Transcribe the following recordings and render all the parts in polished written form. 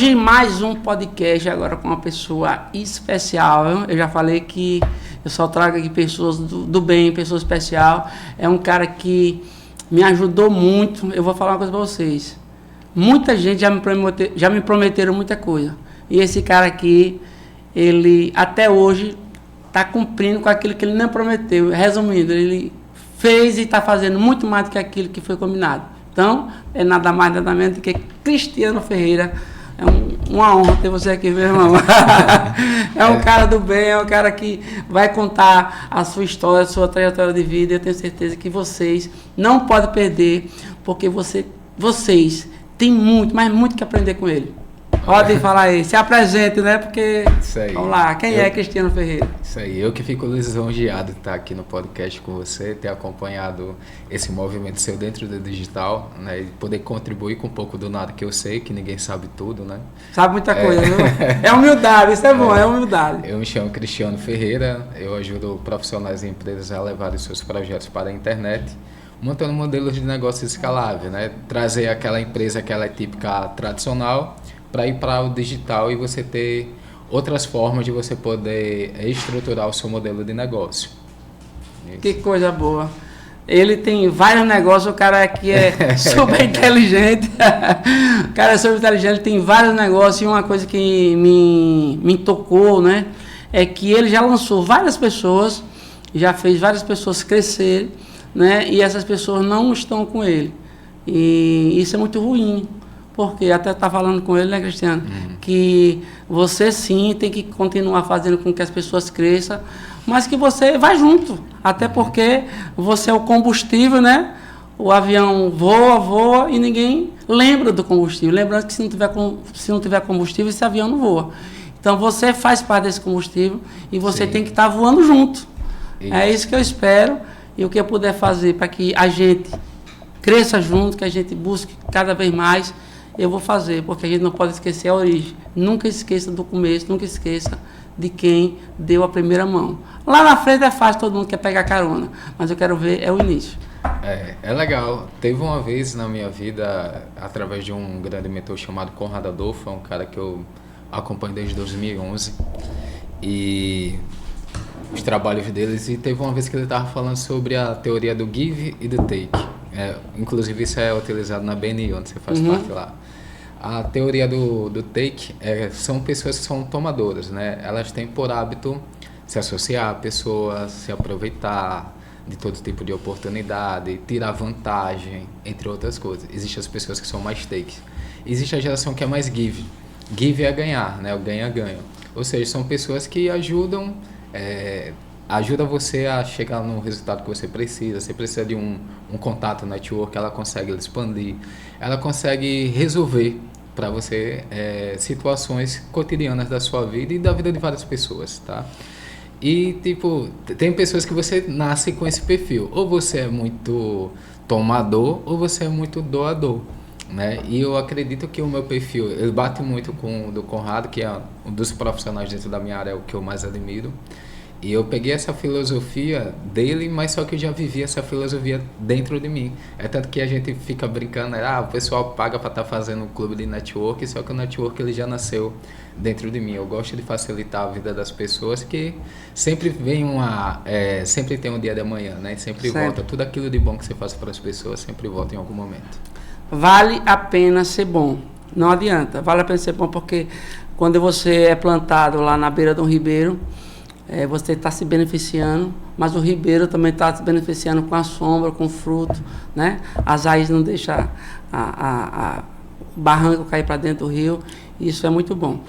Hoje mais um podcast agora com uma pessoa especial. Eu já falei que eu só trago aqui pessoas do bem, pessoa especial. É um cara que me ajudou muito. Eu vou falar uma coisa para vocês. Muita gente já me prometeram muita coisa. E esse cara aqui, ele até hoje está cumprindo com aquilo que ele não prometeu. Resumindo, ele fez e está fazendo muito mais do que aquilo que foi combinado. Então, é nada mais, nada menos do que Cristiano Ferreira. É uma honra ter você aqui, meu irmão. É um cara do bem, é um cara que vai contar a sua história, a sua trajetória de vida. Eu tenho certeza que vocês não podem perder, porque vocês têm muito, mas muito que aprender com ele. Pode falar aí, se apresente, né? Porque, isso aí. Vamos lá, quem é Cristiano Ferreira? Isso aí, eu que fico lisonjeado de estar aqui no podcast com você, ter acompanhado esse movimento seu dentro do digital, né? E poder contribuir com um pouco do nada que eu sei, que ninguém sabe tudo, né? Sabe muita coisa, viu? É humildade, isso é bom, é humildade. Eu me chamo Cristiano Ferreira, eu ajudo profissionais e empresas a levarem seus projetos para a internet, montando modelos de negócio escalável, né? Trazer aquela empresa que ela é típica tradicional para ir para o digital e você ter outras formas de você poder estruturar o seu modelo de negócio. Isso. Que coisa boa. Ele tem vários negócios, o cara aqui é super inteligente. O cara é super inteligente, ele tem vários negócios. E uma coisa que me tocou, né, é que ele já lançou várias pessoas, já fez várias pessoas crescerem, né, e essas pessoas não estão com ele. E isso é muito ruim. Porque até está falando com ele, né, Cristiano? Que você sim tem que continuar fazendo com que as pessoas cresçam, mas que você vai junto. Até porque você é o combustível, né? O avião voa e ninguém lembra do combustível. Lembrando que se não tiver combustível, esse avião não voa. Então você faz parte desse combustível e você tem que estar voando junto. Isso. É isso que eu espero e o que eu puder fazer para que a gente cresça junto, que a gente busque cada vez mais. Eu vou fazer, porque a gente não pode esquecer a origem. Nunca esqueça do começo, nunca esqueça de quem deu a primeira mão. Lá na frente é fácil, todo mundo quer pegar carona, mas eu quero ver o início. É legal. Teve uma vez na minha vida, através de um grande mentor chamado Conrado Adolfo, é um cara que eu acompanho desde 2011, e os trabalhos deles, e teve uma vez que ele estava falando sobre a teoria do give e do take. Inclusive isso é utilizado na BNI, onde você faz parte lá. A teoria do take são pessoas que são tomadoras, né? Elas têm por hábito se associar a pessoas, se aproveitar de todo tipo de oportunidade, tirar vantagem, entre outras coisas. Existem as pessoas que são mais take. Existe a geração que é mais give. Give é ganhar, né? O ganha-ganha. Ou seja, são pessoas que ajudam você a chegar no resultado que você precisa. Você precisa de um contato, network, ela consegue expandir, ela consegue resolver para você situações cotidianas da sua vida e da vida de várias pessoas, tá? E, tipo, tem pessoas que você nasce com esse perfil. Ou você é muito tomador ou você é muito doador, né? E eu acredito que o meu perfil, ele bate muito com o do Conrado, que é um dos profissionais dentro da minha área, é o que eu mais admiro. E eu peguei essa filosofia dele, mas só que eu já vivi essa filosofia dentro de mim. É tanto que a gente fica brincando, o pessoal paga para estar fazendo um clube de network, só que o network ele já nasceu dentro de mim. Eu gosto de facilitar a vida das pessoas, que sempre vem sempre tem um dia de amanhã, né? Sempre volta. Tudo aquilo de bom que você faz para as pessoas sempre volta em algum momento. Vale a pena ser bom. Não adianta. Vale a pena ser bom porque quando você é plantado lá na beira de um ribeiro, você está se beneficiando, mas o ribeiro também está se beneficiando com a sombra, com o fruto, né? As raízes não deixam o barranco cair para dentro do rio, e isso é muito bom.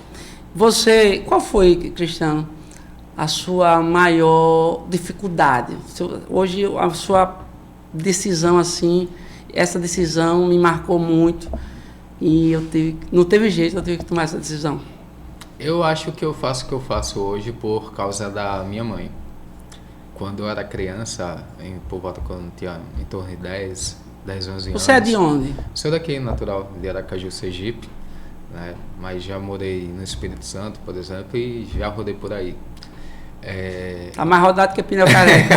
Qual foi, Cristiano, a sua maior dificuldade? Hoje, a sua decisão assim, essa decisão me marcou muito, e não teve jeito, eu tive que tomar essa decisão. Eu acho que eu faço o que eu faço hoje por causa da minha mãe. Quando eu era criança, por volta quando tinha em torno de 10, 11 anos. Você é de onde? Sou daqui, natural, de Aracaju, Sergipe, né? Mas já morei no Espírito Santo, por exemplo, e já rodei por aí. Tá mais rodado que pneu careca.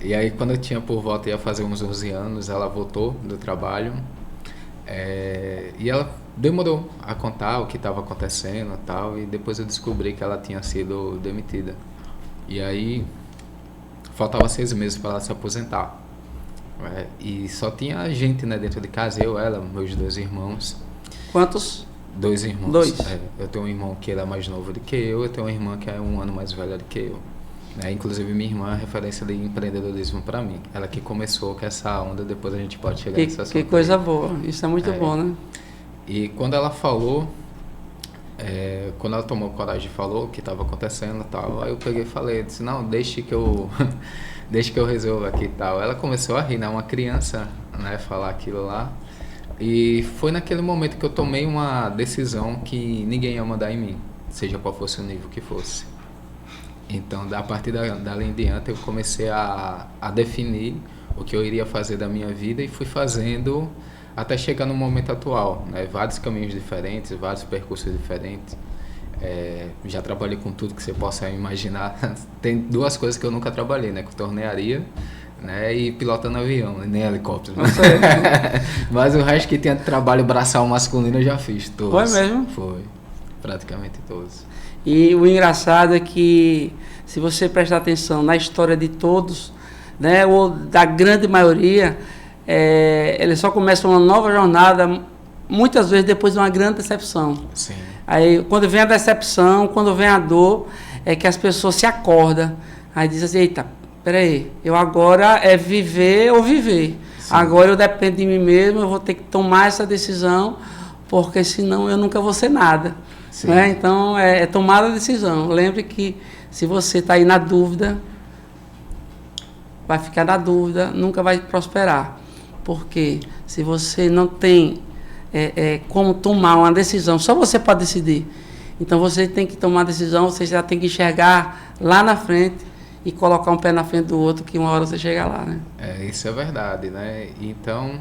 E aí quando eu tinha por volta, ia fazer uns 11 anos, ela voltou do trabalho. E ela demorou a contar o que estava acontecendo e tal, e depois eu descobri que ela tinha sido demitida. E aí faltava 6 meses para ela se aposentar. E só tinha gente, né, dentro de casa, eu, ela, meus 2 irmãos. Quantos? 2 irmãos. 2. Eu tenho um irmão que ele é mais novo do que eu tenho uma irmã que é 1 ano mais velha do que eu. Inclusive minha irmã é referência de empreendedorismo para mim. Ela que começou com essa onda, depois a gente pode chegar nessa assunto. Que coisa boa, isso é muito bom, né? E quando ela falou, quando ela tomou coragem e falou o que estava acontecendo e tal, aí eu peguei e falei, disse, não, deixe que eu resolva aqui e tal. Ela começou a rir, né? Uma criança, né, falar aquilo lá. E foi naquele momento que eu tomei uma decisão que ninguém ia mandar em mim, seja qual fosse o nível que fosse. Então, a partir dali em diante, eu comecei a definir o que eu iria fazer da minha vida e fui fazendo até chegar no momento atual, né? Vários caminhos diferentes, vários percursos diferentes. Já trabalhei com tudo que você possa imaginar. Tem 2 coisas que eu nunca trabalhei, né? Com tornearia, né? E pilotando avião, nem helicóptero. Mas o resto que tinha de trabalho braçal masculino eu já fiz todos. Foi mesmo? Foi, praticamente todos. E o engraçado é que, se você prestar atenção na história de todos, né, ou da grande maioria, eles só começam uma nova jornada, muitas vezes depois de uma grande decepção. Sim. Aí, quando vem a decepção, quando vem a dor, é que as pessoas se acordam. Aí dizem assim, eita, peraí, eu agora é viver ou viver. Sim. Agora eu dependo de mim mesmo, eu vou ter que tomar essa decisão, porque senão eu nunca vou ser nada. Né? Então, é tomar a decisão. Lembre que se você está aí na dúvida, vai ficar na dúvida, nunca vai prosperar. Porque se você não tem como tomar uma decisão, só você pode decidir. Então, você tem que tomar a decisão, você já tem que enxergar lá na frente e colocar um pé na frente do outro, que uma hora você chega lá, né? Isso é verdade, né? Então,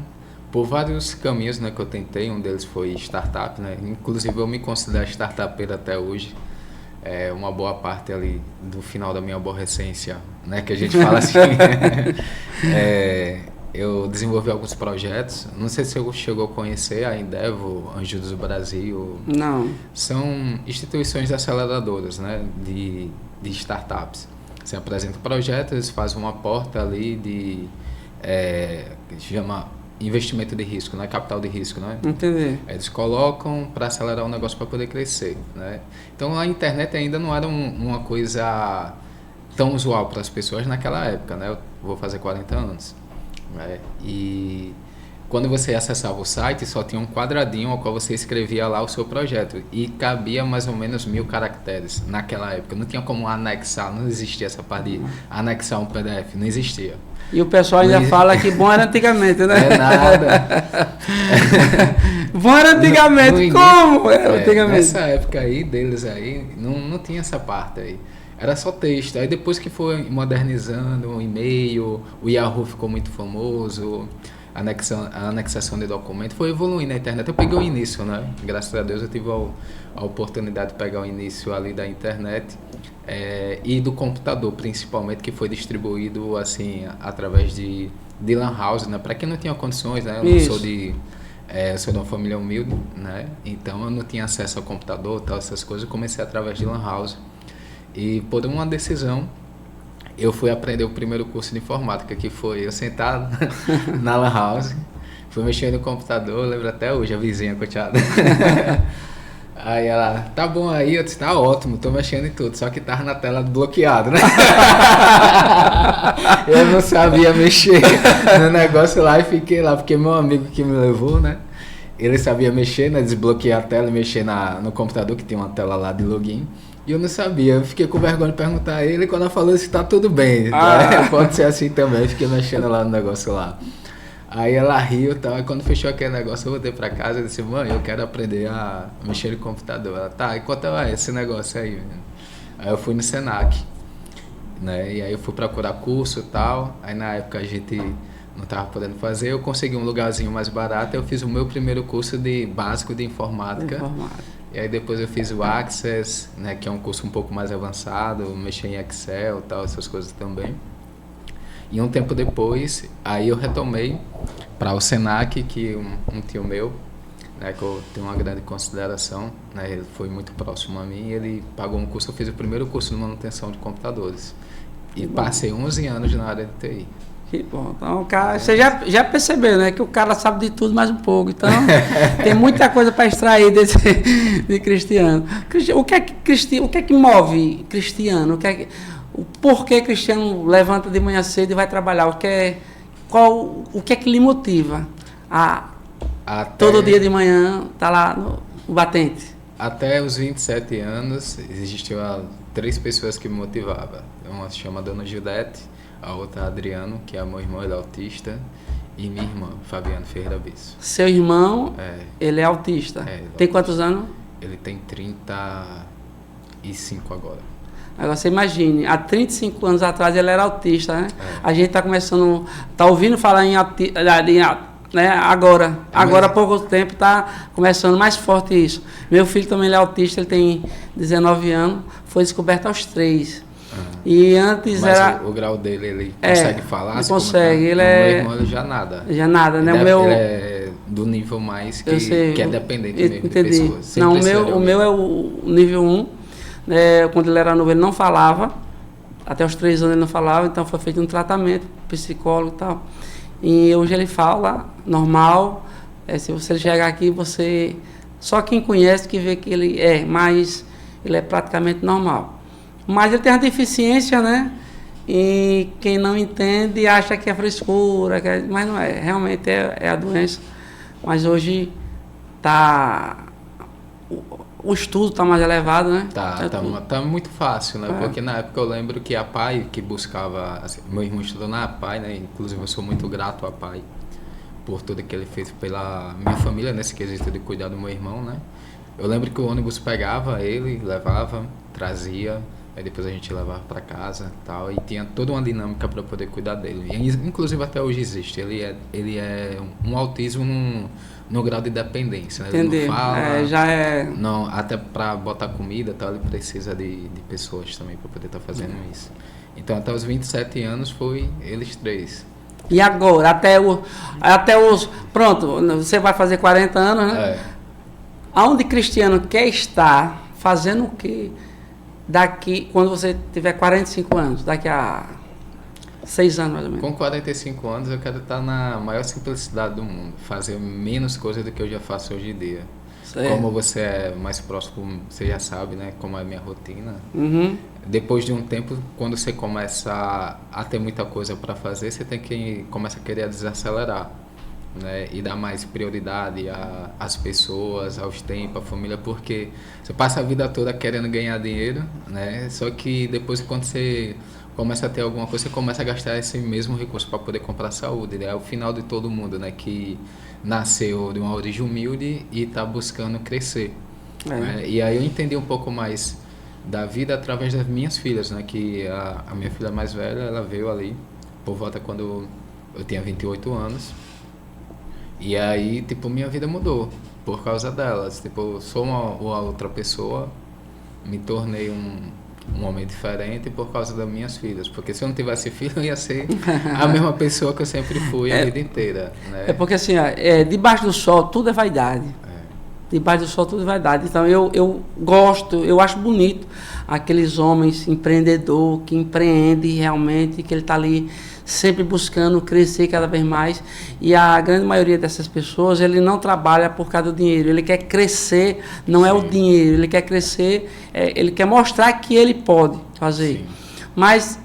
por vários caminhos, né, que eu tentei, um deles foi startup, né? Inclusive eu me considero startupeiro até hoje. Uma boa parte ali do final da minha aborrecência, né, que a gente fala assim. Eu desenvolvi alguns projetos, não sei se você chegou a conhecer a Endeavor, Anjos do Brasil. Não. São instituições aceleradoras, né, de startups. Você apresenta o projeto, eles fazem uma porta ali que se chama investimento de risco, né? Capital de risco, né? Entendi. Eles colocam para acelerar o negócio para poder crescer, né? Então a internet ainda não era uma coisa tão usual para as pessoas naquela época, né? Eu vou fazer 40 anos, né? E quando você acessava o site, só tinha um quadradinho ao qual você escrevia lá o seu projeto e cabia mais ou menos 1000 caracteres naquela época. Não tinha como anexar, não existia essa parte de anexar um PDF, não existia. E o pessoal ainda fala que bom era antigamente, né? É nada. Bom era antigamente, como era antigamente? Nessa época aí, deles aí, não tinha essa parte aí. Era só texto. Aí depois que foi modernizando o e-mail, o Yahoo ficou muito famoso, a anexação de documento, foi evoluindo na internet. Eu peguei o início, né? Graças a Deus eu tive a oportunidade de pegar o início ali da internet e do computador, principalmente, que foi distribuído assim através de lan house, né? Para quem não tinha condições, né? Eu sou de uma família humilde, né? Então eu não tinha acesso ao computador, tal, essas coisas. Eu comecei através de lan house e por uma decisão eu fui aprender o primeiro curso de informática, que foi eu sentado na lan house, fui mexendo no computador, eu lembro até hoje, a vizinha coteada. Aí ela, tá bom aí, eu disse, tá ótimo, tô mexendo em tudo, só que tava na tela bloqueado, né? Eu não sabia mexer no negócio lá e fiquei lá, porque meu amigo que me levou, né? Ele sabia mexer, né? Desbloquear a tela e mexer no computador, que tem uma tela lá de login. E eu não sabia, eu fiquei com vergonha de perguntar a ele, quando ela falou assim, tá tudo bem, né? Pode ser assim também, fiquei mexendo lá no negócio lá. Aí ela riu e tal, e quando fechou aquele negócio, eu voltei pra casa e disse, mãe, eu quero aprender a mexer no computador. Ela, tá, e quanto é esse negócio aí? Aí eu fui no Senac, né? E aí eu fui procurar curso e tal, aí na época a gente não tava podendo fazer, eu consegui um lugarzinho mais barato, eu fiz o meu primeiro curso básico de informática. E aí depois eu fiz o Access, né, que é um curso um pouco mais avançado, mexer em Excel e tal, essas coisas também. E um tempo depois, aí eu retomei para o Senac, que um tio meu, né, que eu tenho uma grande consideração, né, ele foi muito próximo a mim, ele pagou um curso, eu fiz o primeiro curso de manutenção de computadores. E passei 11 anos na área de TI. Que bom. Então, o cara, você já percebeu, né? Que o cara sabe de tudo mais um pouco. Então, tem muita coisa para extrair de Cristiano. O que é que move Cristiano? O porquê Cristiano levanta de manhã cedo e vai trabalhar? O que é que lhe motiva a todo dia de manhã estar lá no batente? Até os 27 anos, existiam 3 pessoas que me motivavam. Uma se chama Dona Gildete, a outra Adriano, que é meu irmão, ele é autista, e minha irmã, Fabiano Ferreira Bisso. Seu irmão, ele é autista. Tem quantos anos? Ele tem 35 agora. Agora você imagine, há 35 anos atrás ele era autista, né? A gente está começando, está ouvindo falar em autista, né? Agora há pouco tempo está começando mais forte isso. Meu filho também ele é autista, ele tem 19 anos, foi descoberto aos 3. E antes mas era... o grau dele, ele consegue falar? Ele consegue, ele Meu irmão, ele já nada. Já nada, né? Ele é do nível mais que é dependente mesmo de pessoas. Não, o meu é o nível 1. Né? Quando ele era novo, ele não falava. Até os 3 anos ele não falava, então foi feito um tratamento, psicólogo e tal. E hoje ele fala, normal. Se você chegar aqui, você... Só quem conhece que vê que ele mas ele é praticamente normal. Mas ele tem uma deficiência, né? E quem não entende acha que é frescura, mas não é. Realmente é a doença. Mas hoje o estudo está mais elevado, né? Tá muito fácil, né? Porque na época eu lembro que a PAI, que buscava... Assim, meu irmão estudou na PAI, né? Inclusive eu sou muito grato à PAI por tudo que ele fez pela minha família, nesse quesito de cuidar do meu irmão, né? Eu lembro que o ônibus pegava ele, levava, trazia... Aí depois a gente levava para casa e tal, e tinha toda uma dinâmica para poder cuidar dele. E, inclusive até hoje existe. Ele é um autismo no grau de dependência, né? Entendi. Ele não fala. Não, até para botar comida e tal, ele precisa de pessoas também para poder estar fazendo isso. Então até os 27 anos foi eles 3. E agora, até os... Pronto, você vai fazer 40 anos, né? Aonde Cristiano quer estar, fazendo o quê? Daqui, quando você tiver 45 anos, daqui a 6 anos mais ou menos. Com 45 anos eu quero estar na maior simplicidade do mundo, fazer menos coisas do que eu já faço hoje em dia. Certo. Como você é mais próximo, você já sabe, né, como é a minha rotina. Uhum. Depois de um tempo, quando você começa a ter muita coisa para fazer, você começa a querer desacelerar. Né, e dar mais prioridade às pessoas, aos tempos, à família, porque você passa a vida toda querendo ganhar dinheiro, né, só que depois quando você começa a ter alguma coisa, você começa a gastar esse mesmo recurso para poder comprar saúde, né, é o final de todo mundo, né, que nasceu de uma origem humilde e está buscando crescer. Né, e aí eu entendi um pouco mais da vida através das minhas filhas, né, que a minha filha mais velha, ela veio ali por volta quando eu tinha 28 anos. E aí, tipo, minha vida mudou por causa delas. Tipo, eu sou uma outra pessoa, me tornei um homem diferente por causa das minhas filhas. Porque se eu não tivesse filho, eu ia ser a mesma pessoa que eu sempre fui a vida inteira. Né? Porque assim, debaixo do sol tudo é vaidade. Debaixo do sol tudo é vaidade. Então eu gosto, eu acho bonito aqueles homens empreendedor que empreende realmente, que ele está ali sempre buscando crescer cada vez mais, e a grande maioria dessas pessoas, ele não trabalha por causa do dinheiro, ele quer crescer, não é o dinheiro, ele quer crescer, ele quer mostrar que ele pode fazer. Sim. Mas,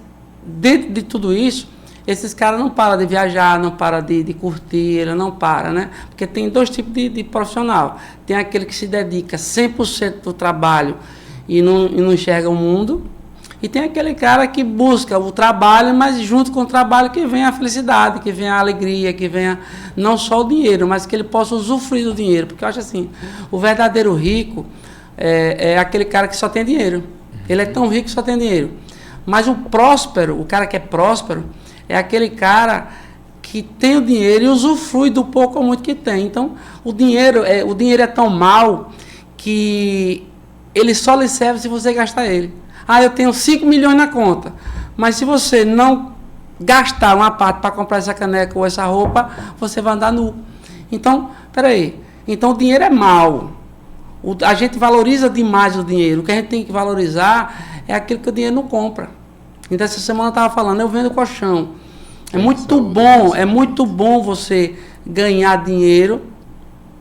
dentro de tudo isso, esses caras não param de viajar, não param de curtir, ele não para, né? Porque tem 2 tipos de profissional, tem aquele que se dedica 100% do trabalho e não enxerga o mundo, e tem aquele cara que busca o trabalho, mas junto com o trabalho que vem a felicidade, que vem a alegria, que vem não só o dinheiro, mas que ele possa usufruir do dinheiro. Porque eu acho assim, o verdadeiro rico é aquele cara que só tem dinheiro. Ele é tão rico que só tem dinheiro. Mas o próspero, o cara que é próspero, é aquele cara que tem o dinheiro e usufrui do pouco ou muito que tem. Então, o dinheiro é tão mal que ele só lhe serve se você gastar ele. Eu tenho 5 milhões na conta, mas se você não gastar uma parte para comprar essa caneca ou essa roupa, você vai andar nu. Então, peraí. Então, o dinheiro é mau. A gente valoriza demais o dinheiro. O que a gente tem que valorizar é aquilo que o dinheiro não compra. Então, essa semana eu estava falando, eu vendo colchão. É muito bom você ganhar dinheiro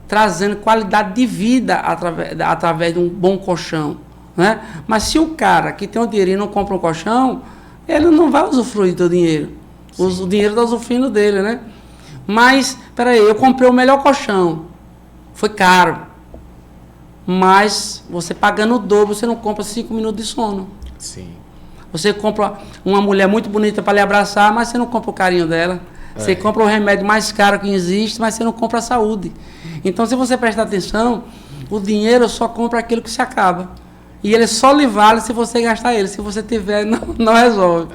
trazendo qualidade de vida através de um bom colchão, né? Mas se o cara que tem o dinheiro e não compra um colchão, ele não vai usufruir do dinheiro. O dinheiro está usufruindo dele, né? Mas, peraí, eu comprei o melhor colchão. Foi caro. Mas você pagando o dobro, você não compra 5 minutos de sono. Sim. Você compra uma mulher muito bonita para lhe abraçar, mas você não compra o carinho dela. Você compra o remédio mais caro que existe, mas você não compra a saúde. Então, se você prestar atenção, o dinheiro só compra aquilo que se acaba. E ele só lhe vale se você gastar ele. Se você tiver, não resolve.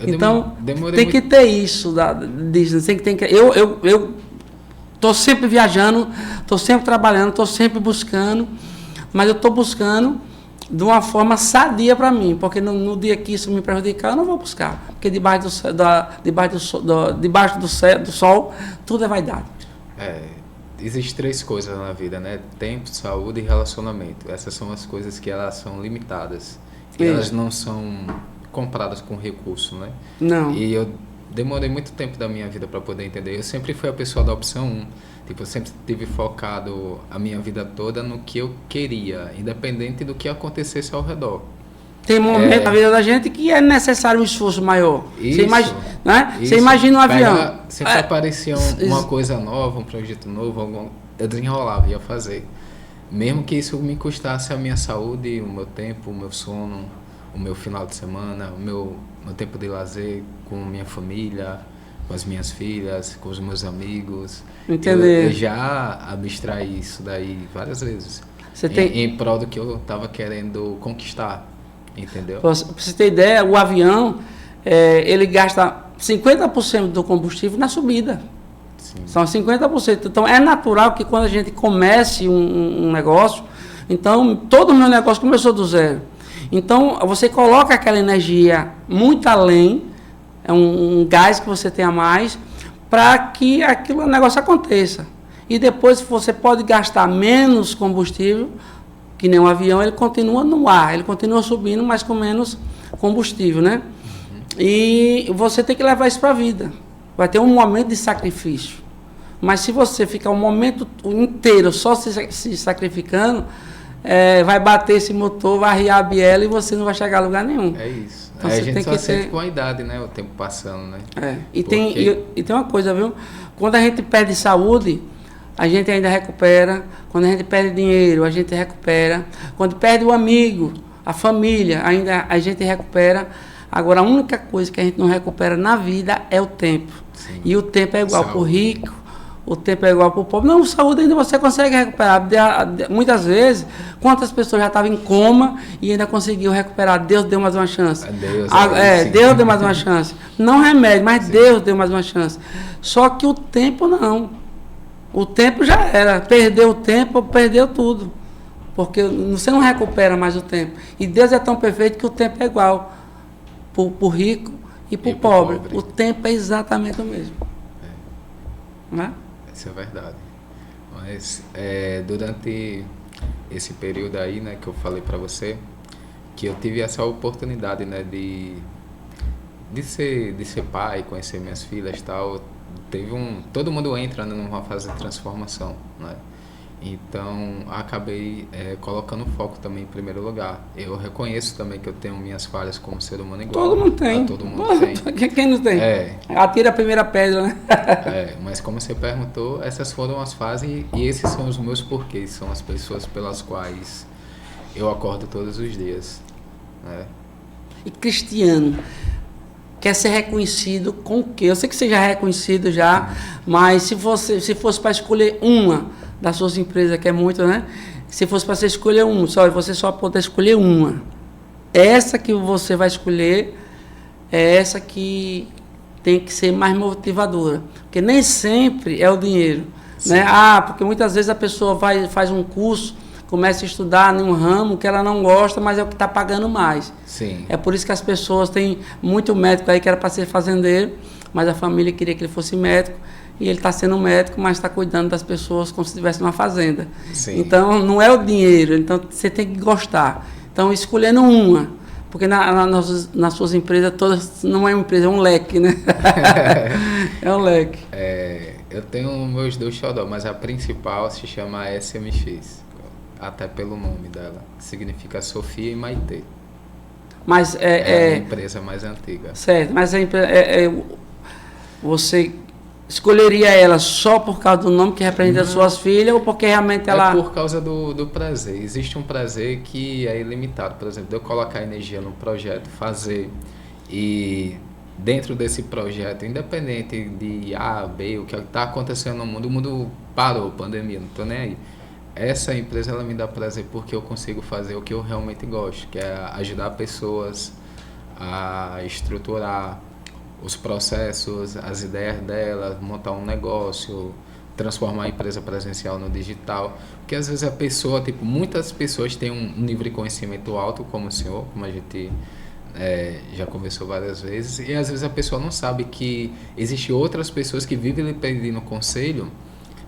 Então, tem que ter isso. Eu estou sempre viajando, estou sempre trabalhando, estou sempre buscando, mas eu estou buscando de uma forma sadia para mim, porque no dia que isso me prejudicar, eu não vou buscar. Porque debaixo do sol, tudo é vaidade. Existem 3 coisas na vida, né? Tempo, saúde e relacionamento. Essas são as coisas que elas são limitadas. E elas não são compradas com recurso, né? Não. E eu demorei muito tempo da minha vida para poder entender. Eu sempre fui a pessoa da opção 1. Tipo, eu sempre tive focado a minha vida toda no que eu queria, independente do que acontecesse ao redor. Tem momento na vida da gente que é necessário um esforço maior. Isso, Você imagina um avião. Sempre aparecia uma coisa nova, um projeto novo, eu desenrolava, ia fazer. Mesmo que isso me custasse a minha saúde, o meu tempo, o meu sono, o meu final de semana, o meu tempo de lazer com minha família, com as minhas filhas, com os meus amigos. Entender. Eu já abstraí isso daí várias vezes. Em prol do que eu estava querendo conquistar. Entendeu? Para você ter ideia, o avião, ele gasta 50% do combustível na subida. Sim. São 50%. Então, é natural que quando a gente comece um negócio, então, todo o meu negócio começou do zero. Então, você coloca aquela energia muito além, é um gás que você tem a mais, para que o negócio aconteça. E depois você pode gastar menos combustível, que nem um avião, ele continua no ar, ele continua subindo, mas com menos combustível, né? E você tem que levar isso para a vida. Vai ter um momento de sacrifício. Mas se você ficar um momento inteiro só se sacrificando, vai bater esse motor, vai arriar a biela e você não vai chegar a lugar nenhum. É isso. Então, a gente só sente com a idade, né? O tempo passando, né? E tem uma coisa, viu? Quando a gente perde saúde, a gente ainda recupera. Quando a gente perde dinheiro, a gente recupera. Quando perde o amigo, a família, ainda a gente recupera. Agora, a única coisa que a gente não recupera na vida é o tempo. Sim. E o tempo é igual para o rico, o tempo é igual para o pobre. Não, saúde ainda você consegue recuperar. Muitas vezes, quantas pessoas já estavam em coma e ainda conseguiu recuperar? Deus deu mais uma chance. Deus deu mais uma chance. Não remédio, mas sim, Deus deu mais uma chance. Só que o tempo não. O tempo já era. Perdeu o tempo, perdeu tudo. Porque você não recupera mais o tempo. E Deus é tão perfeito que o tempo é igual para o rico e para o pobre. O tempo é exatamente o mesmo. Não é? Isso é verdade. Mas durante esse período aí, né, que eu falei para você, que eu tive essa oportunidade, né, de ser pai, conhecer minhas filhas e tal. Todo mundo entra numa fase de transformação, né? Então, acabei colocando foco também em primeiro lugar. Eu reconheço também que eu tenho minhas falhas como ser humano igual. Todo mundo tem. Todo mundo tem. Quem não tem? Atira a primeira pedra, né? Mas como você perguntou, essas foram as fases e esses são os meus porquês. São as pessoas pelas quais eu acordo todos os dias, né? E Cristiano quer ser reconhecido com o quê? Eu sei que você já é reconhecido já, mas se fosse para escolher uma das suas empresas, que é muito, né? Se fosse para você escolher uma, você só pode escolher uma. Essa que você vai escolher é essa que tem que ser mais motivadora. Porque nem sempre é o dinheiro, né? Porque muitas vezes a pessoa faz um curso, começa a estudar em um ramo que ela não gosta, mas é o que está pagando mais. Sim. É por isso que as pessoas têm muito médico aí que era para ser fazendeiro, mas a família queria que ele fosse médico, e ele está sendo médico, mas está cuidando das pessoas como se estivesse numa fazenda. Sim. Então, não é o dinheiro, então você tem que gostar. Então, escolhendo uma, porque nas suas empresas todas, não é uma empresa, é um leque, né? É um leque. Eu tenho meus dois xodó, mas a principal se chama SMX, até pelo nome dela, que significa Sofia e Maitê. Mas é a empresa mais antiga. Certo, mas você escolheria ela só por causa do nome que representa as suas filhas ou porque realmente ela... É por causa do prazer. Existe um prazer que é ilimitado. Por exemplo, de eu colocar energia no projeto, fazer e dentro desse projeto, independente de A, B, o que está acontecendo no mundo, o mundo parou, pandemia, não estou nem aí. Essa empresa ela me dá prazer porque eu consigo fazer o que eu realmente gosto, que é ajudar pessoas a estruturar os processos, as ideias delas, montar um negócio, transformar a empresa presencial no digital. Porque às vezes a pessoa, muitas pessoas têm um nível de conhecimento alto, como o senhor, como a gente já conversou várias vezes, e às vezes a pessoa não sabe que existem outras pessoas que vivem lhe pedindo conselho,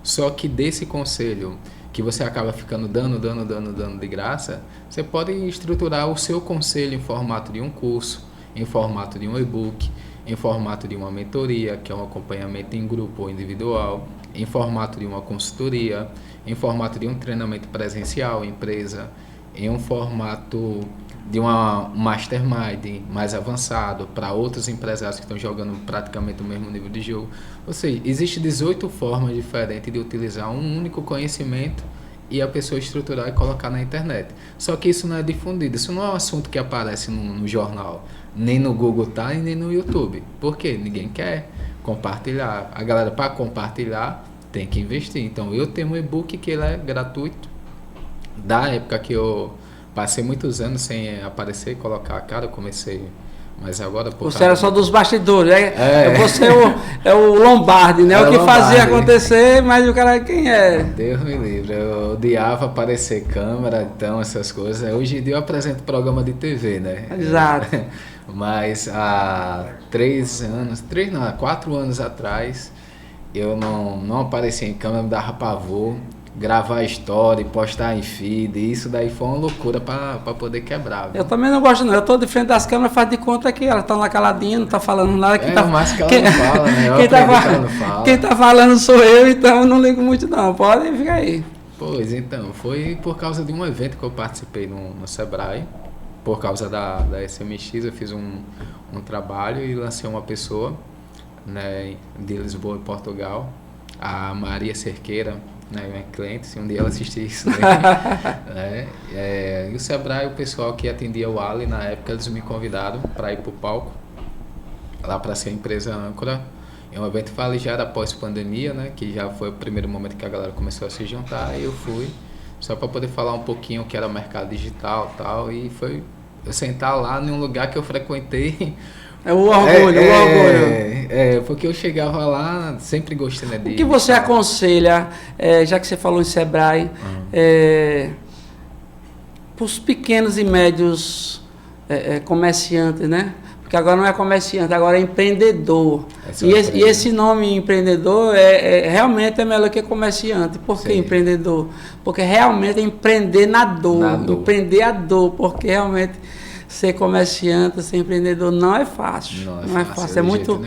só que desse conselho que você acaba ficando dando de graça, você pode estruturar o seu conselho em formato de um curso, em formato de um e-book, em formato de uma mentoria, que é um acompanhamento em grupo ou individual, em formato de uma consultoria, em formato de um treinamento presencial em empresa, em um formato de uma mastermind mais avançado para outros empresários que estão jogando praticamente o mesmo nível de jogo. Ou seja, existe 18 formas diferentes de utilizar um único conhecimento e a pessoa estruturar e colocar na internet. Só que isso não é difundido, isso não é um assunto que aparece no jornal, nem no Google Time, nem no YouTube. Por quê? Ninguém quer compartilhar. A galera, para compartilhar, tem que investir. Então, eu tenho um e-book que ele é gratuito. Da época que eu passei muitos anos sem aparecer e colocar a cara, eu comecei... Mas agora... Você era só dos bastidores, você é o Lombardi, né? O que Lombardi. Fazia acontecer, mas o cara quem é? Deus me livre, eu odiava aparecer câmera, então essas coisas. Hoje em dia eu apresento programa de TV, né? Exato. Mas há 4 anos atrás, eu não aparecia em câmera, me dava pavor. Gravar história, postar em feed, isso daí foi uma loucura para poder quebrar. Viu? Eu também não gosto não, eu tô de frente das câmeras, faz de conta que ela tá lá caladinha, não tá falando nada. Mas que ela não fala, né? Ela não fala. Quem tá falando sou eu, então eu não ligo muito não, pode ficar aí. Pois então, foi por causa de um evento que eu participei no Sebrae, por causa da SMX, eu fiz um trabalho e lancei uma pessoa, né, de Lisboa e Portugal, a Maria Cerqueira, né, minha cliente, se um dia ela assistir isso, né? E o Sebrae, o pessoal que atendia o Ali na época, eles me convidaram para ir para o palco, lá para ser a empresa âncora. É um evento que já era pós-pandemia, né, que já foi o primeiro momento que a galera começou a se juntar, e eu fui, só para poder falar um pouquinho o que era o mercado digital e tal, e foi eu sentar lá em um lugar que eu frequentei. É o orgulho, o orgulho. Porque eu chegava lá, sempre gostei, né, O que você aconselha, já que você falou em Sebrae, para os pequenos e médios comerciantes, né? Porque agora não é comerciante, agora é empreendedor. E esse nome empreendedor realmente é melhor que comerciante. Por que empreendedor? Porque realmente é empreender na dor. Empreender a dor, porque realmente... Ser comerciante, ser empreendedor não é fácil. Não é fácil. É muito.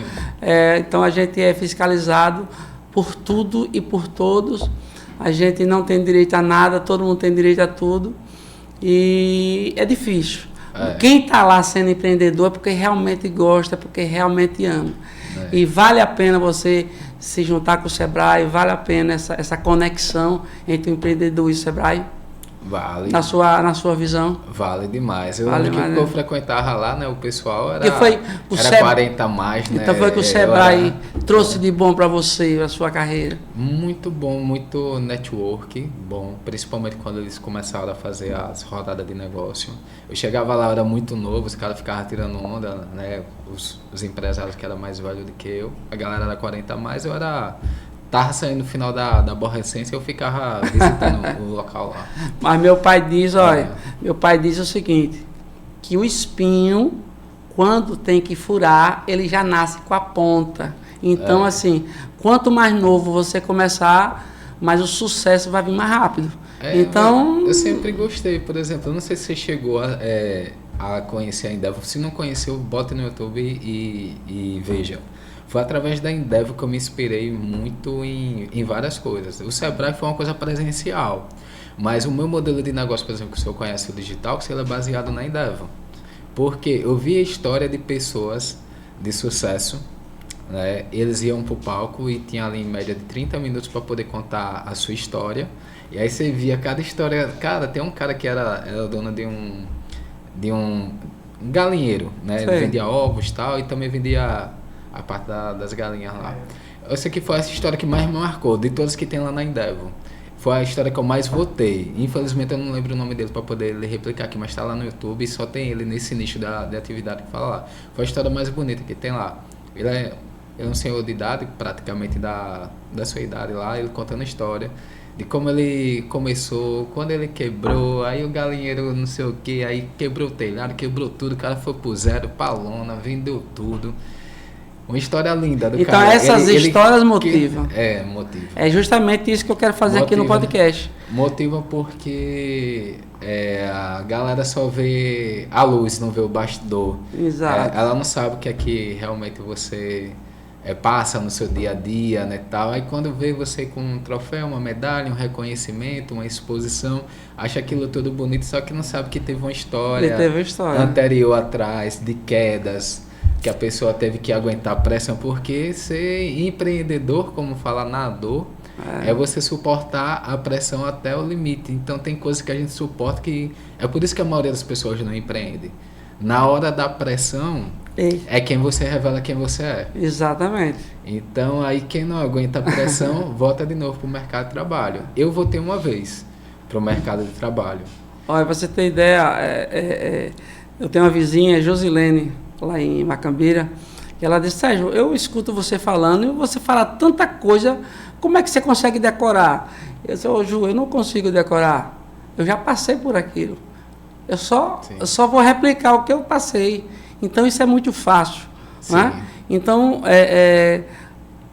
Então a gente é fiscalizado por tudo e por todos. A gente não tem direito a nada, todo mundo tem direito a tudo. E é difícil. Quem está lá sendo empreendedor é porque realmente gosta, é porque realmente ama. E vale a pena você se juntar com o Sebrae, vale a pena essa conexão entre o empreendedor e o Sebrae. Vale. Na sua visão? Vale demais. Eu frequentava lá, né? O pessoal era 40 a mais, né? Então foi que o Sebrae trouxe de bom para você, a sua carreira? Muito bom, muito network bom, principalmente quando eles começaram a fazer as rodadas de negócio. Eu chegava lá, eu era muito novo, os caras ficavam tirando onda, né? Os empresários que eram mais velhos do que eu. A galera era 40 a mais, eu era tava saindo no final da aborrecência, eu ficava visitando o local lá. Mas meu pai diz, olha, meu pai diz o seguinte, que o espinho, quando tem que furar, ele já nasce com a ponta. Então, assim, quanto mais novo você começar, mais o sucesso vai vir mais rápido. Então, eu sempre gostei, por exemplo, eu não sei se você chegou a conhecer a Endeavor. Se não conheceu, bota no YouTube e veja. Foi através da Endeavor que eu me inspirei muito em várias coisas. O Sebrae foi uma coisa presencial, mas o meu modelo de negócio, por exemplo, que o senhor conhece, o digital, que ele é baseado na Endeavor. Porque eu vi a história de pessoas de sucesso, né? Eles iam para o palco e tinha ali em média de 30 minutos para poder contar a sua história. E aí você via cada história. Cara, tem um cara que era dono de um galinheiro, né? Ele vendia ovos e tal, e também vendia a parte das galinhas lá. Essa aqui foi essa história que mais me marcou, de todas que tem lá na Endeavor. Foi a história que eu mais votei. Infelizmente eu não lembro o nome dele para poder lhe replicar aqui, mas está lá no YouTube e só tem ele nesse nicho de atividade que fala lá. Foi a história mais bonita que tem lá. Ele é um senhor de idade, praticamente da sua idade lá, ele contando a história de como ele começou, quando ele quebrou, aí o galinheiro não sei o que, aí quebrou o telhado, quebrou tudo, o cara foi pro zero, pra lona, vendeu tudo. Uma história linda do então cara. Essas histórias motivam. Motiva. É justamente isso que eu quero fazer aqui no podcast. Motiva porque a galera só vê a luz, não vê o bastidor. Exato. Ela não sabe o que é que realmente você passa no seu dia a dia, né, tal. Aí quando vê você com um troféu, uma medalha, um reconhecimento, uma exposição, acha aquilo tudo bonito, só que não sabe que teve uma história anterior atrás, de quedas, que a pessoa teve que aguentar pressão, porque ser empreendedor, como fala nadador, é você suportar a pressão até o limite. Então tem coisas que a gente suporta que... É por isso que a maioria das pessoas não empreende. Na hora da pressão, é quem você revela quem você é. Exatamente. Então aí quem não aguenta a pressão, volta de novo para o mercado de trabalho. Eu voltei uma vez para o mercado de trabalho. Olha, pra você ter ideia, eu tenho uma vizinha, Josilene, lá em Macambira, e ela disse, Sérgio, eu escuto você falando e você fala tanta coisa, como é que você consegue decorar? Eu disse, Ju, eu não consigo decorar, eu já passei por aquilo, eu só vou replicar o que eu passei, então isso é muito fácil, né? Então,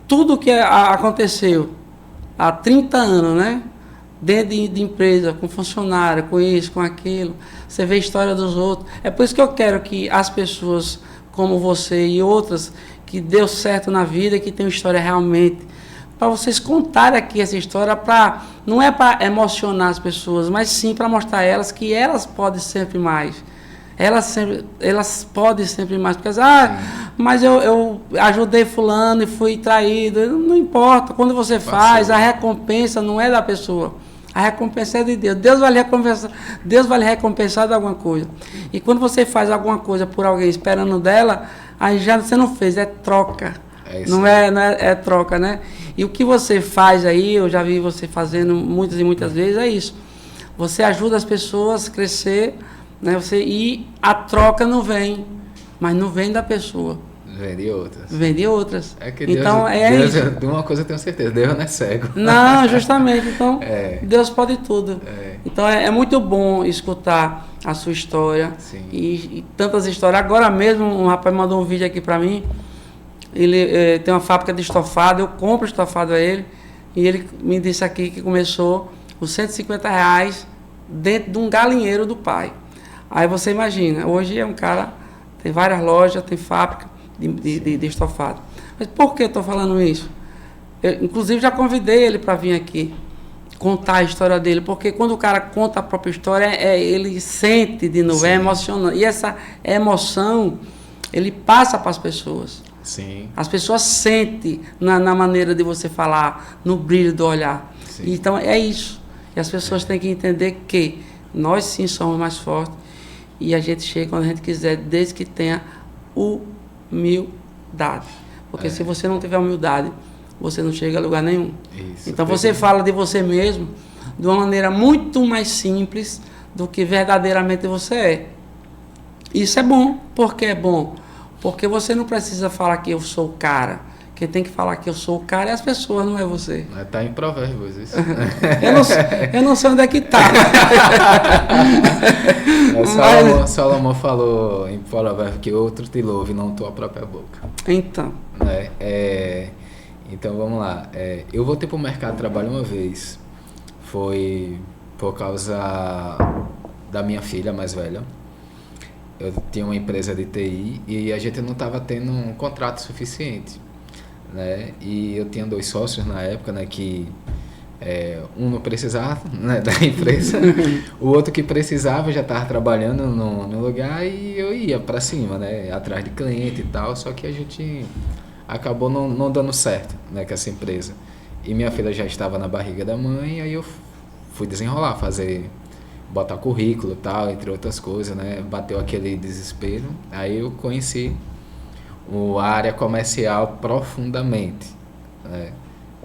tudo que aconteceu há 30 anos, né? Dentro de empresa, com funcionário, com isso, com aquilo, você vê a história dos outros. É por isso que eu quero que as pessoas como você e outras que deu certo na vida, que tem uma história realmente, para vocês contarem aqui essa história, não é para emocionar as pessoas, mas sim para mostrar a elas que elas podem sempre mais. Elas podem sempre mais, porque mas eu ajudei fulano e fui traído. Não importa, quando você faz, a recompensa não é da pessoa. A recompensa é de Deus. Deus vai lhe recompensar de alguma coisa. E quando você faz alguma coisa por alguém esperando dela, aí já você não fez, é troca. Não é troca, né? E o que você faz aí, eu já vi você fazendo muitas e muitas vezes, é isso. Você ajuda as pessoas a crescer, né? E a troca não vem, mas não vem da pessoa. Vem de outras. É que então, Deus de uma coisa eu tenho certeza, Deus não é cego. Não, justamente. Então, Deus pode tudo. Então, é muito bom escutar a sua história. E tantas histórias. Agora mesmo, um rapaz mandou um vídeo aqui para mim. Ele tem uma fábrica de estofado, eu compro estofado a ele. E ele me disse aqui que começou os R$150 dentro de um galinheiro do pai. Aí você imagina, hoje é um cara, tem várias lojas, tem fábrica de estofado. Mas por que eu estou falando isso? Eu, inclusive, já convidei ele para vir aqui contar a história dele, porque quando o cara conta a própria história, ele sente de novo, é emocionante. E essa emoção, ele passa para as pessoas. Sim. As pessoas sentem na maneira de você falar, no brilho do olhar. Então, é isso. E as pessoas têm que entender que nós sim somos mais fortes e a gente chega quando a gente quiser, desde que tenha humildade. Porque se você não tiver humildade, você não chega a lugar nenhum. Isso, então você fala de você mesmo de uma maneira muito mais simples do que verdadeiramente você é. Isso é bom. Por que é bom? Porque você não precisa falar que eu sou o cara, Quem tem que falar que eu sou o cara é as pessoas, não é você. Tá em Provérbios isso. Eu não sei onde é que tá. Salomão falou em Provérbios que outro te louve, não tua própria boca. Então. Então vamos lá. Eu voltei para o mercado de trabalho uma vez. Foi por causa da minha filha mais velha. Eu tinha uma empresa de TI e a gente não estava tendo um contrato suficiente, né? E eu tinha 2 sócios na época, né? Que um não precisava, né, da empresa, o outro que precisava já estava trabalhando no lugar e eu ia para cima, né? Atrás de cliente e tal, só que a gente acabou não dando certo, né, com essa empresa. E minha filha já estava na barriga da mãe, aí eu fui desenrolar, botar currículo e tal, entre outras coisas, né? Bateu aquele desespero. Aí eu conheci a área comercial profundamente, né?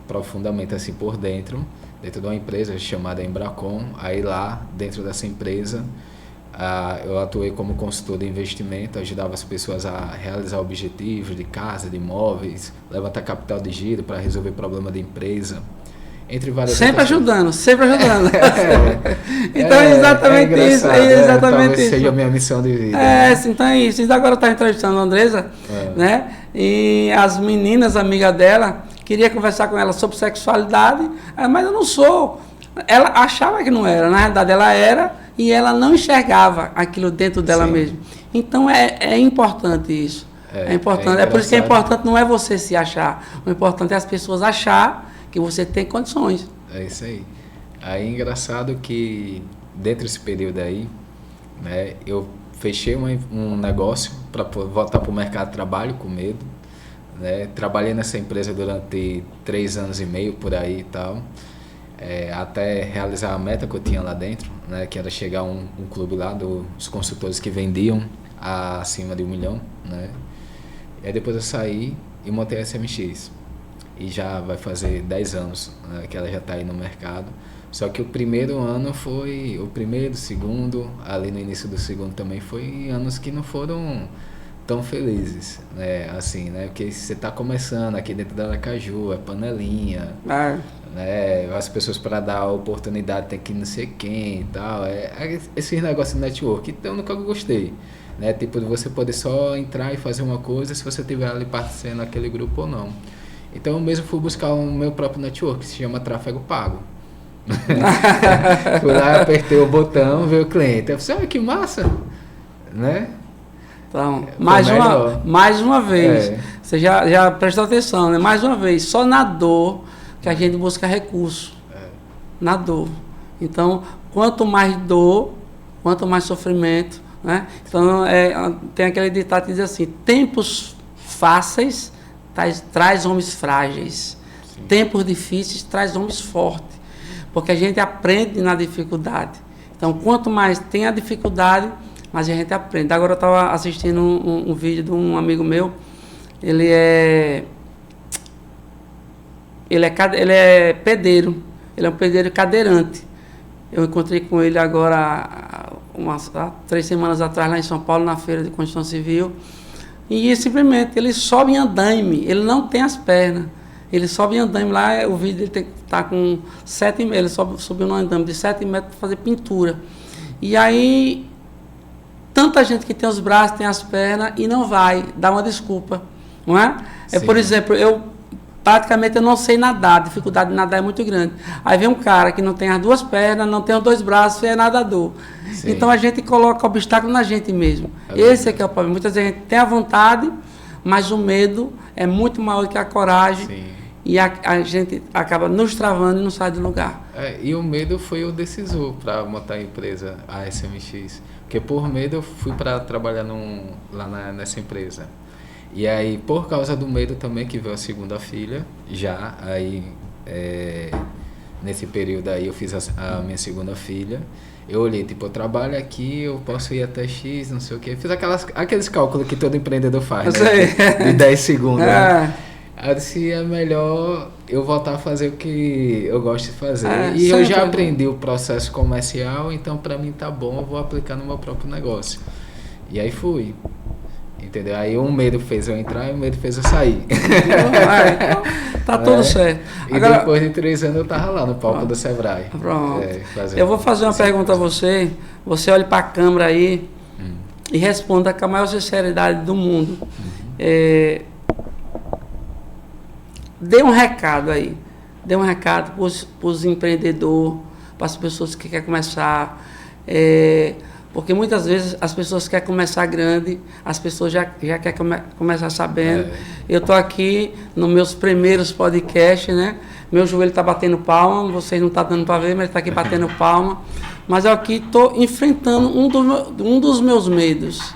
Profundamente assim por dentro de uma empresa chamada Embracon. Aí lá, dentro dessa empresa, eu atuei como consultor de investimento, ajudava as pessoas a realizar objetivos de casa, de imóveis, levantar capital de giro para resolver problema de empresa, entre várias sempre ajudando. Então é exatamente isso. Talvez seja a minha missão de vida. Então é isso. E agora eu estava entrevistando a Andresa, né? E as meninas, amigas dela, queria conversar com ela sobre sexualidade, mas eu não sou. Ela achava que não era, na verdade ela era, e ela não enxergava aquilo dentro dela mesma. Então é importante isso. É importante. É por isso que é importante não é você se achar. O importante é as pessoas achar que você tem condições. É isso aí. Aí é engraçado que dentro desse período aí, né, eu fechei um negócio para voltar para o mercado de trabalho com medo, né? Trabalhei nessa empresa durante 3 anos e meio por aí e tal, até realizar a meta que eu tinha lá dentro, né, que era chegar a um clube lá dos consultores que vendiam acima de 1 milhão, né? E aí depois eu saí e montei a SMX. E já vai fazer 10 anos, né, que ela já está aí no mercado. Só que o primeiro ano foi... O primeiro, segundo, ali no início do segundo também, foi anos que não foram tão felizes, né? Assim, né? Porque você está começando aqui dentro da Aracaju, é panelinha, né? As pessoas para dar a oportunidade tem que não sei quem e tal. Esses negócios de network, então eu nunca gostei. Né? Tipo, de você poder só entrar e fazer uma coisa se você estiver ali participando naquele grupo ou não. Então eu mesmo fui buscar o meu próprio network, que se chama Tráfego Pago. Fui lá, apertei o botão, veio o cliente. Eu falei, que massa! Né? Então, mais uma vez, você já prestou atenção, né? Mais uma vez, só na dor que a gente busca recurso. Na dor. Então, quanto mais dor, quanto mais sofrimento, né? Então, tem aquele ditado que diz assim, tempos fáceis traz homens frágeis. Sim. Tempos difíceis traz homens fortes. Porque a gente aprende na dificuldade. Então, quanto mais tem a dificuldade, mais a gente aprende. Agora eu estava assistindo um vídeo de um amigo meu. Ele é pedreiro. Ele é um pedreiro cadeirante. Eu encontrei com ele agora há 3 semanas atrás lá em São Paulo, na feira de construção civil. E simplesmente ele sobe em andaime, ele não tem as pernas. Ele sobe em andaime lá, o vídeo dele está com 7 metros, ele subiu num andaime de 7 metros para fazer pintura. E aí, tanta gente que tem os braços, tem as pernas e não vai, dá uma desculpa, não é? Por exemplo, praticamente eu não sei nadar, a dificuldade de nadar é muito grande. Aí vem um cara que não tem as 2 pernas, não tem os 2 braços e é nadador. Sim. Então a gente coloca obstáculo na gente mesmo. Esse é que é o problema. Muitas vezes a gente tem a vontade, mas o medo é muito maior que a coragem. Sim. E a gente acaba nos travando e não sai do lugar. E o medo foi o decisor para montar a empresa, a SMX. Porque por medo eu fui para trabalhar lá nessa empresa. E aí, por causa do medo também, que veio a segunda filha, já, aí, nesse período aí eu fiz a minha segunda filha, eu olhei, tipo, eu trabalho aqui, eu posso ir até X, não sei o quê, fiz aqueles cálculos que todo empreendedor faz, né? De 10 segundos, né? Aí eu disse, é melhor eu voltar a fazer o que eu gosto de fazer. E eu já aprendi o processo comercial, então para mim tá bom, eu vou aplicar no meu próprio negócio. E aí fui. Entendeu? Aí um medo fez eu entrar e um medo fez eu sair. Então, tá tudo certo. E agora, depois de 3 anos eu tava lá no palco do Sebrae. Pronto. Eu vou fazer uma pergunta a você. Você olha para a câmera aí e responda com a maior sinceridade do mundo. Dê um recado aí. Dê um recado para os empreendedores, para as pessoas que querem começar. Porque muitas vezes as pessoas querem começar grande, as pessoas já querem começar sabendo. Eu estou aqui nos meus primeiros podcasts, né? Meu joelho está batendo palma, vocês não estão dando para ver, mas está aqui batendo palma. Mas eu aqui estou enfrentando um dos meus medos.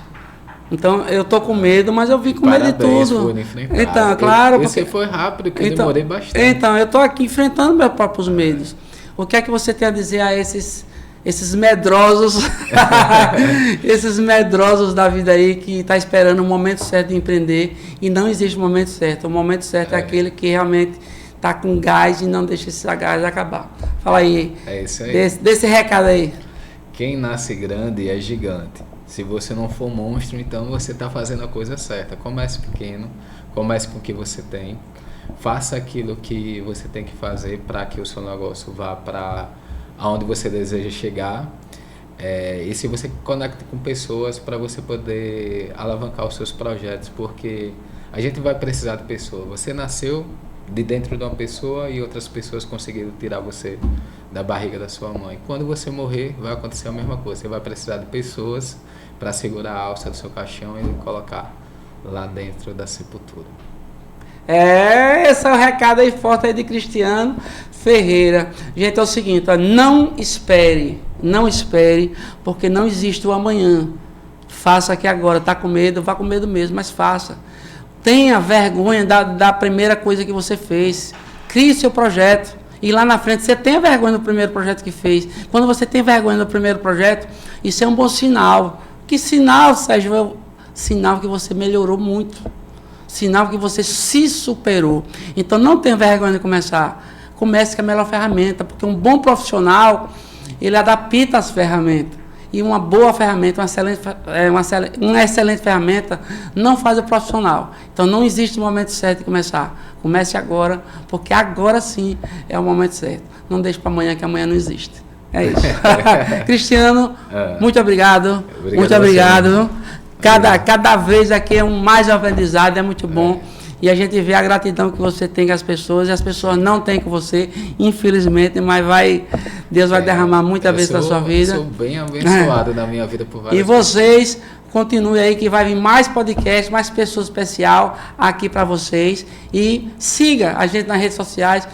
Então, eu estou com medo, mas eu vim com medo de tudo. Então, claro. Você foi rápido, que eu demorei bastante. Então, eu estou aqui enfrentando meus próprios medos. O que é que você tem a dizer a esses medrosos, esses medrosos da vida aí que está esperando o momento certo de empreender e não existe o momento certo. O momento certo é aquele que realmente está com gás e não deixa esse gás acabar. Fala aí. É isso aí. Desse recado aí. Quem nasce grande é gigante. Se você não for monstro, então você está fazendo a coisa certa. Comece pequeno, comece com o que você tem, faça aquilo que você tem que fazer para que o seu negócio vá para aonde você deseja chegar, e se você conecta com pessoas para você poder alavancar os seus projetos, porque a gente vai precisar de pessoas. Você nasceu de dentro de uma pessoa e outras pessoas conseguiram tirar você da barriga da sua mãe. Quando você morrer, vai acontecer a mesma coisa. Você vai precisar de pessoas para segurar a alça do seu caixão e colocar lá dentro da sepultura. Esse é o recado aí forte aí de Cristiano Ferreira. Gente, é o seguinte, não espere, porque não existe o amanhã. Faça aqui agora, tá com medo, vá com medo mesmo, mas faça. Tenha vergonha da primeira coisa que você fez. Crie seu projeto. E lá na frente você tenha vergonha do primeiro projeto que fez. Quando você tem vergonha do primeiro projeto, isso é um bom sinal. Que sinal, Sérgio? Sinal que você melhorou muito. Sinal que você se superou. Então não tenha vergonha de começar. Comece com a melhor ferramenta, porque um bom profissional, ele adapta as ferramentas. E uma boa ferramenta, uma excelente ferramenta, não faz o profissional. Então não existe o momento certo de começar. Comece agora, porque agora sim é o momento certo. Não deixe para amanhã, que amanhã não existe. É isso. Cristiano, muito obrigado. Muito obrigado. Cada vez aqui é mais aprendizado, é muito bom. E a gente vê a gratidão que você tem com as pessoas, e as pessoas não têm com você, infelizmente, mas Deus vai derramar muita vez na sua vida. Eu sou bem abençoado na minha vida por várias E vocês, continuem aí que vai vir mais podcasts, mais pessoas especiais aqui para vocês. E siga a gente nas redes sociais,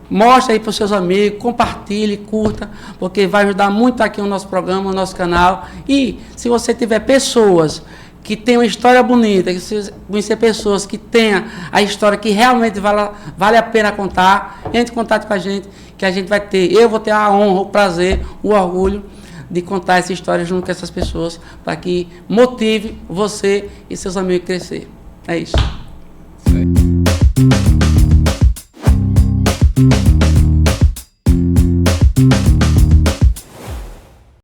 mostre aí para os seus amigos, compartilhe, curta, porque vai ajudar muito aqui o nosso programa, o nosso canal. E se você tiver pessoas que tenham uma história bonita, que você conhecer pessoas que tenham a história que realmente vale a pena contar, entre em contato com a gente, que a gente vai ter, eu vou ter a honra, o prazer, o orgulho de contar essa história junto com essas pessoas, para que motive você e seus amigos a crescer. É isso. Sim.